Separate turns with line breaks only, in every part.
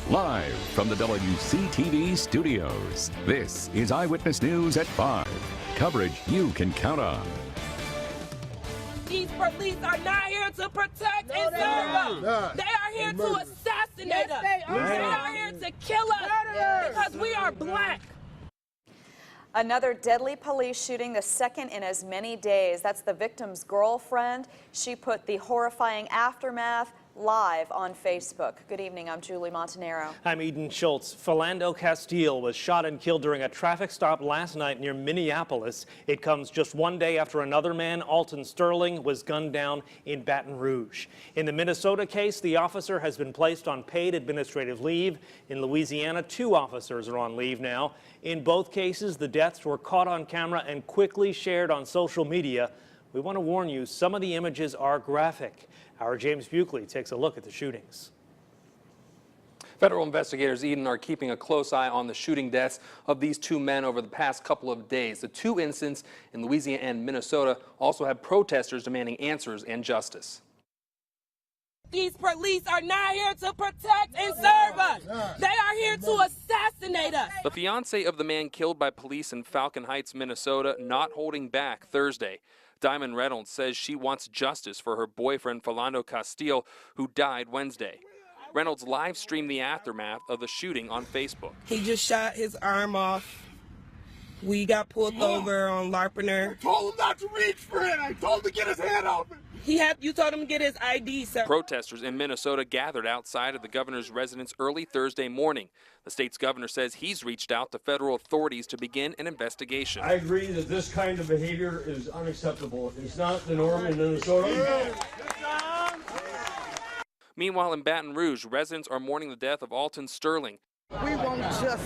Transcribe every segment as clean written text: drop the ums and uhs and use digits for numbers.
Live from the WCTV studios, this is Eyewitness News at 5. Coverage you can count on.
These police are not here to protect and serve us. They are here to assassinate us. They are here to kill us because we are black.
Another deadly police shooting, the second in as many days. That's the victim's girlfriend. She put the horrifying aftermath live on Facebook. Good evening, I'm Julie Montanaro.
I'm Eden Schultz. Philando Castile was shot and killed during a traffic stop last night near Minneapolis. It comes just one day after another man, Alton Sterling, was gunned down in Baton Rouge. In the Minnesota case, the officer has been placed on paid administrative leave. In Louisiana, 2 officers are on leave now. In both cases, the deaths were caught on camera and quickly shared on social media. We want to warn you, some of the images are graphic. Our James Buckley takes a look at the shootings.
Federal investigators, Eden, are keeping a close eye on the shooting deaths of these 2 men over the past couple of days. The 2 incidents in Louisiana and Minnesota also have protesters demanding answers and justice.
These police are not here to protect and serve us. They are here to assassinate us.
The fiance of the man killed by police in Falcon Heights, Minnesota, not holding back Thursday. Diamond Reynolds says she wants justice for her boyfriend, Philando Castile, who died Wednesday. Reynolds live streamed the aftermath of the shooting on Facebook.
He just shot his arm off. We got pulled over on Larpener.
I told him not to reach for it. I told him to get his hand out.
You told him to get his ID, sir.
Protesters in Minnesota gathered outside of the governor's residence early Thursday morning. The state's governor says he's reached out to federal authorities to begin an investigation.
I agree that this kind of behavior is unacceptable. It's not the norm in Minnesota.
Meanwhile, in Baton Rouge, residents are mourning the death of Alton Sterling.
We want justice.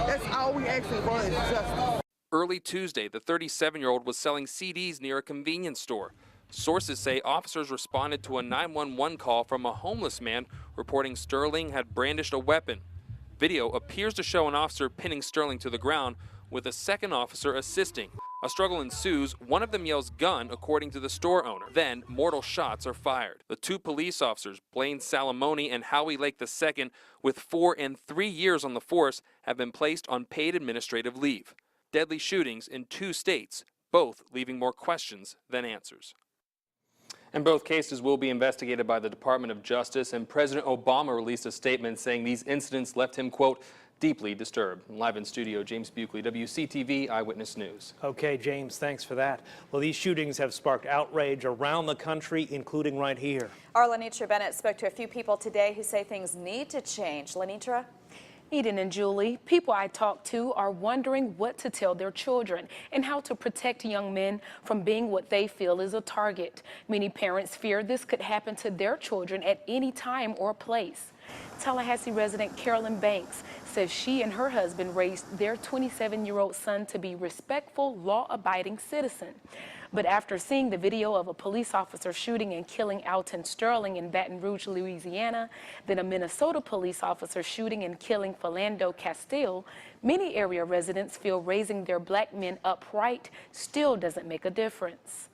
That's all we asking for is justice.
Early Tuesday, the 37-year-old was selling CDs near a convenience store. Sources say officers responded to a 911 call from a homeless man reporting Sterling had brandished a weapon. Video appears to show an officer pinning Sterling to the ground with a second officer assisting. A struggle ensues. One of them yells "gun," according to the store owner. Then mortal shots are fired. The 2 police officers, Blaine Salamone and Howie Lake II, with 4 and 3 years on the force, have been placed on paid administrative leave. Deadly shootings in 2 states, both leaving more questions than answers. And both cases will be investigated by the Department of Justice, and President Obama released a statement saying these incidents left him, quote, deeply disturbed. Live in studio, James Buckley, WCTV Eyewitness News.
Okay, James, thanks for that. Well, these shootings have sparked outrage around the country, including right here.
Our Lenitra Bennett spoke to a few people today who say things need to change. Lenitra?
Eden and Julie, people I talk to are wondering what to tell their children and how to protect young men from being what they feel is a target. Many parents fear this could happen to their children at any time or place. Tallahassee resident Carolyn Banks says she and her husband raised their 27-year-old son to be respectful, law-abiding citizen. But after seeing the video of a police officer shooting and killing Alton Sterling in Baton Rouge, Louisiana, then a Minnesota police officer shooting and killing Philando Castile, many area residents feel raising their black men upright still doesn't make a difference.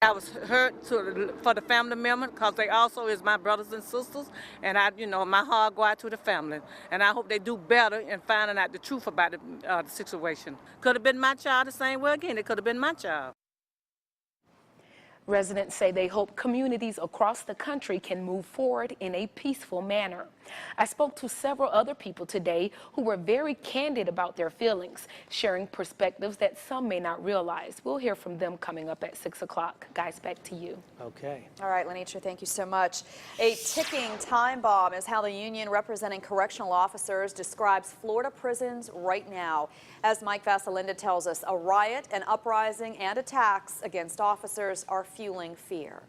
I was hurt for the family member because they also is my brothers and sisters, and my heart go out to the family, and I hope they do better in finding out the truth about the situation. Could have been my child the same way again. It could have been my child.
Residents say they hope communities across the country can move forward in a peaceful manner. I spoke to several other people today who were very candid about their feelings, sharing perspectives that some may not realize. We'll hear from them coming up at 6 o'clock. Guys, back to you.
Okay.
All right, Lenitra, thank you so much. A ticking time bomb is how the union representing correctional officers describes Florida prisons right now. As Mike Vasalinda tells us, a riot, an uprising, and attacks against officers are fueling fear.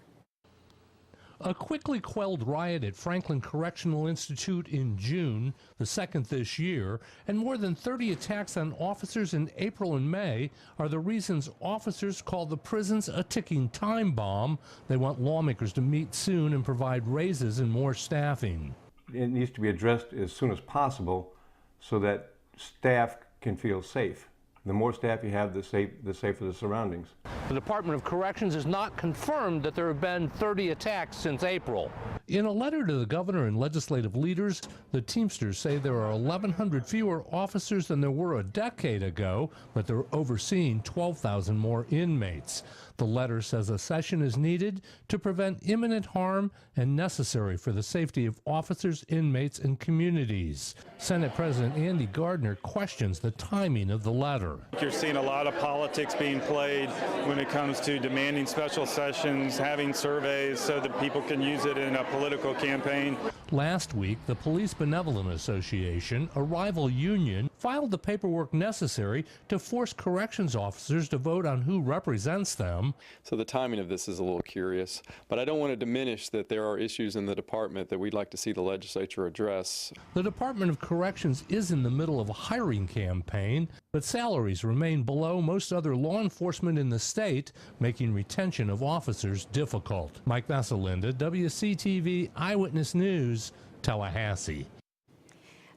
A quickly quelled riot at Franklin Correctional Institute in June, the second this year, and more than 30 attacks on officers in April and May are the reasons officers call the prisons a ticking time bomb. They want lawmakers to meet soon and provide raises and more staffing.
It needs to be addressed as soon as possible so that staff can feel safe. The more staff you have, the safer the surroundings.
The Department of Corrections has not confirmed that there have been 30 attacks since April. In a letter to the governor and legislative leaders, the Teamsters say there are 1,100 fewer officers than there were a decade ago, but they're overseeing 12,000 more inmates. The letter says a session is needed to prevent imminent harm and necessary for the safety of officers, inmates, and communities. Senate President Andy Gardner questions the timing of the letter.
You're seeing a lot of politics being played when it comes to demanding special sessions, having surveys so that people can use it in a political campaign.
Last week, the Police Benevolent Association, a rival union, filed the paperwork necessary to force corrections officers to vote on who represents them.
So the timing of this is a little curious, but I don't want to diminish that there are issues in the department that we'd like to see the legislature address.
The Department of Corrections is in the middle of a hiring campaign, but salaries remain below most other law enforcement in the state, making retention of officers difficult. Mike Vassalinda, WCTV Eyewitness News, Tallahassee.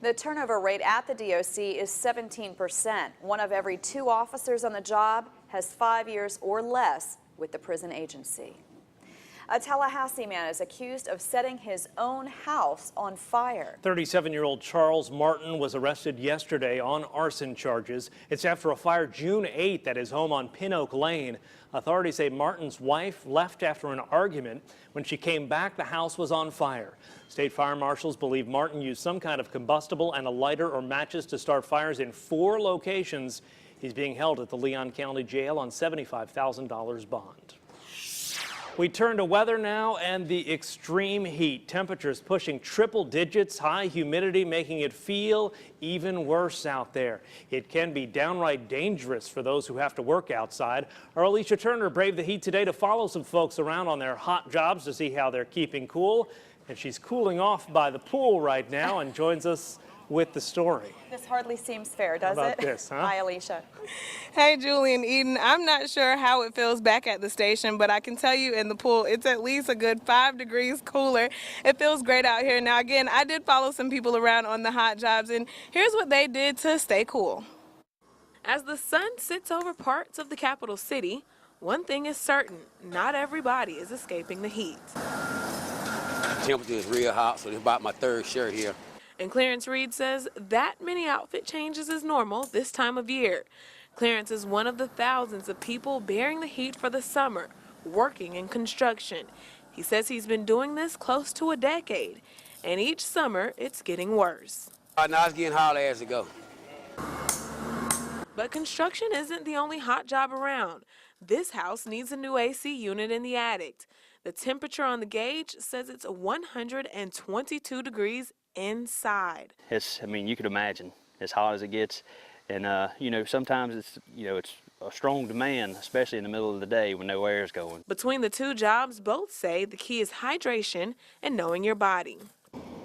The turnover rate at the DOC is 17%. One of every 2 officers on the job has 5 years or less with the prison agency. A Tallahassee man is accused of setting his own house on fire.
37-year-old Charles Martin was arrested yesterday on arson charges. It's after a fire June 8th at his home on Pin Oak Lane. Authorities say Martin's wife left after an argument. When she came back, the house was on fire. State fire marshals believe Martin used some kind of combustible and a lighter or matches to start fires in 4 locations. He's being held at the Leon County Jail on $75,000 bond. We turn to weather now and the extreme heat. Temperatures pushing triple digits, high humidity making it feel even worse out there. It can be downright dangerous for those who have to work outside. Our Alicia Turner braved the heat today to follow some folks around on their hot jobs to see how they're keeping cool. And she's cooling off by the pool right now and joins us with the story.
This hardly seems fair, does it?
How about this, huh?
Hi, Alicia.
Hey, Julie and Eden. I'm not sure how it feels back at the station, but I can tell you in the pool, it's at least a good 5 degrees cooler. It feels great out here. Now, again, I did follow some people around on the hot jobs, and here's what they did to stay cool.
As the sun sits over parts of the capital city, one thing is certain, not everybody is escaping the heat.
The temperature is real hot, so it's about my 3rd shirt here.
And Clarence Reed says that many outfit changes is normal this time of year. Clarence is one of the thousands of people bearing the heat for the summer, working in construction. He says he's been doing this close to a decade, and each summer it's getting worse.
Now it's getting hotter as it goes.
But construction isn't the only hot job around. This house needs a new AC unit in the attic. The temperature on the gauge says it's 122 degrees inside.
I mean, you could imagine as hot as it gets, and you know, sometimes it's a strong demand, especially in the middle of the day when no air is going.
Between the 2 jobs, both say the key is hydration and knowing your body.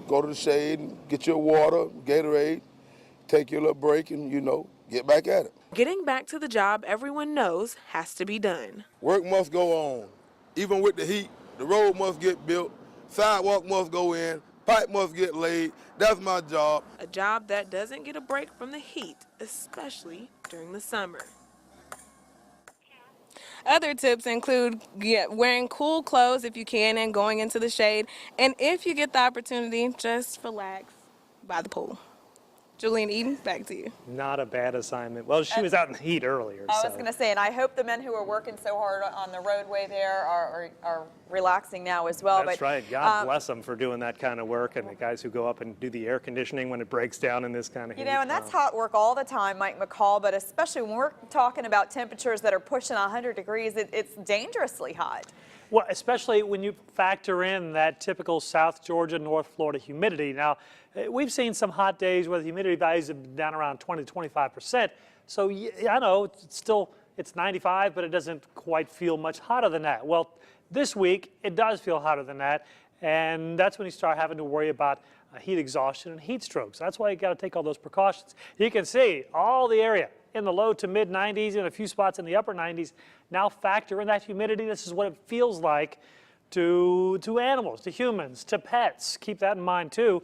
Go to the shade and get your water, Gatorade, take your little break, and get back at it.
Getting back to the job everyone knows has to be done.
Work must go on. Even with the heat, the road must get built, sidewalk must go in, pipe must get laid. That's my job.
A job that doesn't get a break from the heat, especially during the summer.
Other tips include wearing cool clothes if you can and going into the shade. And if you get the opportunity, just relax by the pool. Julie and Eden, back to you.
Not a bad assignment. Well, she was out in the heat earlier.
I was going to say, and I hope the men who are working so hard on the roadway there are relaxing now as well.
That's right. God bless them for doing that kind of work, and the guys who go up and do the air conditioning when it breaks down in this kind of heat.
And that's hot work all the time, Mike McCall, but especially when we're talking about temperatures that are pushing 100 degrees, it's dangerously hot.
Well, especially when you factor in that typical South Georgia, North Florida humidity. Now, we've seen some hot days where the humidity values have been down around 20 to 25%. So I know it's 95, but it doesn't quite feel much hotter than that. Well, this week it does feel hotter than that, and that's when you start having to worry about heat exhaustion and heat strokes. That's why you got to take all those precautions. You can see all the area in the low to mid 90s and a few spots in the upper 90s. Now factor in that humidity. This is what it feels like to animals, to humans, to pets. Keep that in mind too.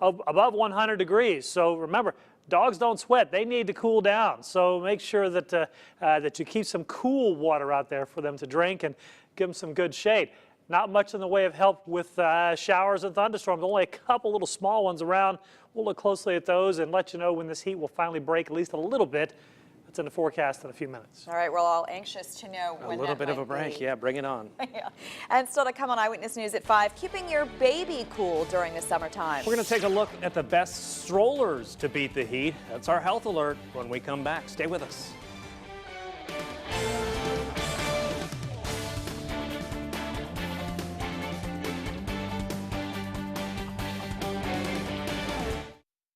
Above 100 degrees. So remember, dogs don't sweat. They need to cool down. So make sure that you keep some cool water out there for them to drink and give them some good shade. not much in the way of help with showers and thunderstorms. Only a couple little small ones around. We'll look closely at those and let you know when this heat will finally break at least a little bit. It's in the forecast in a few minutes.
All right, we're all anxious to know when
a little bit of a break.
be.
Yeah, bring it on.
Yeah. And still to come on Eyewitness News at 5, keeping your baby cool during the summertime.
We're going to take a look at the best strollers to beat the heat. That's our health alert when we come back. Stay with us.